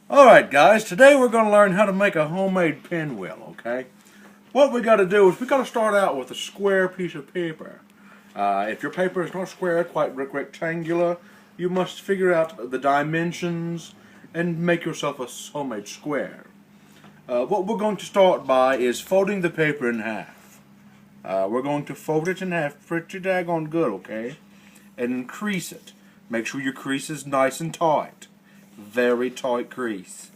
Alright guys, today we're going to learn how to make a homemade pinwheel, okay? What we got to do is we got to start out with a square piece of paper. If your paper is not square, quite rectangular, you must figure out the dimensions and make yourself a homemade square. What we're going to start by is folding the paper in half. We're going to fold it in half pretty daggone good, okay? And crease it. Make sure your crease is nice and tight. Very tight crease.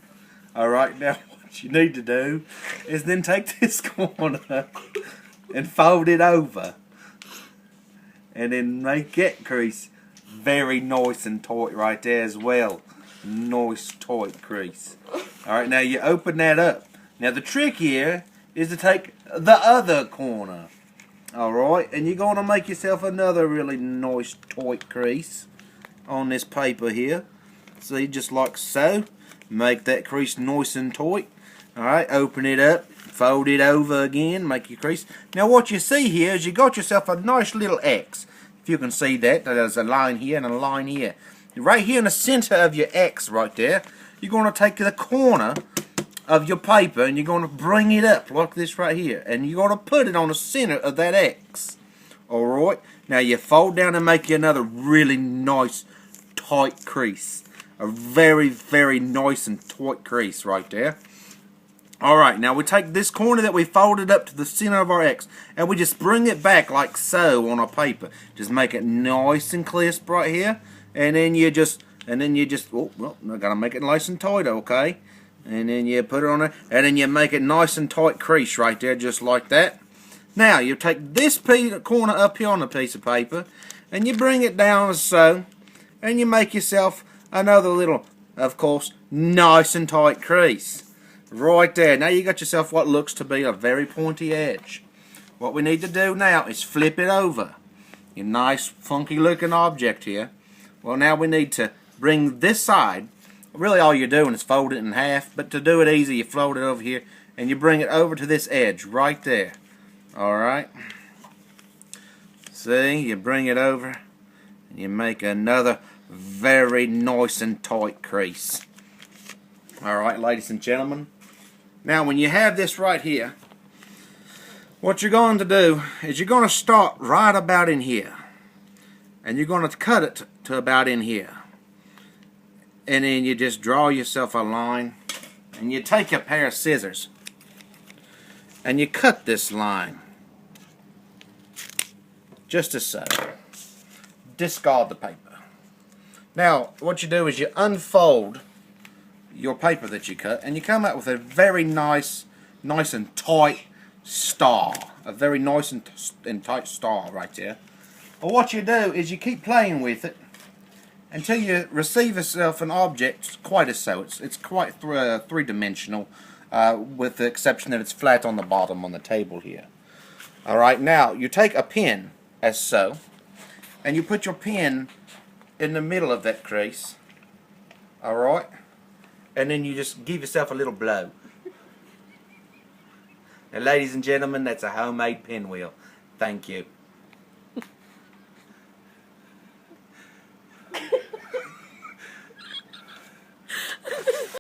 Alright, now what you need to do is then take this corner and fold it over. And then make it crease very nice and tight right there as well. Nice tight crease. Alright, now you open that up. Now the trick here is to take the other corner. Alright, and you're going to make yourself another really nice tight crease on this paper here. See, just like so. Make that crease nice and tight. Alright, open it up, fold it over again, make your crease. Now what you see here is you got yourself a nice little X. If you can see that, there's a line here and a line here. Right here in the center of your X right there, you're going to take the corner of your paper and you're going to bring it up like this right here. And you're going to put it on the center of that X. Alright, now you fold down and make you another really nice tight crease. A very, very nice and tight crease right there. Alright, now we take this corner that we folded up to the center of our X and we just bring it back like so on our paper. Just make it nice and crisp right here. And then you just, oh, well, I gotta make it nice and tight, okay? And then you put it on there, and then you make it nice and tight crease right there, just like that. Now, you take this corner up here on the piece of paper, and you bring it down as so, and you make yourself another little, of course, nice and tight crease. Right there. Now you got yourself what looks to be a very pointy edge. What we need to do now is flip it over. Your nice, funky looking object here. Well, now we need to bring this side. Really all you're doing is fold it in half, but to do it easy, you fold it over here, and you bring it over to this edge right there. Alright. See, you bring it over, and you make another very nice and tight crease. Alright, ladies and gentlemen. Now when you have this right here, what you're going to do is you're going to start right about in here. And you're going to cut it to about in here. And then you just draw yourself a line. And you take a pair of scissors. And you cut this line. Just as so. Discard the paper. Now, what you do is you unfold your paper that you cut, and you come out with a very nice and tight star. A very nice and tight star right there. But what you do is you keep playing with it until you receive yourself an object quite as so. It's quite three-dimensional, with the exception that it's flat on the bottom on the table here. Alright, now you take a pin as so, and you put your pin in the middle of that crease, alright, and then you just give yourself a little blow. Now ladies and gentlemen, that's a homemade pinwheel. Thank you.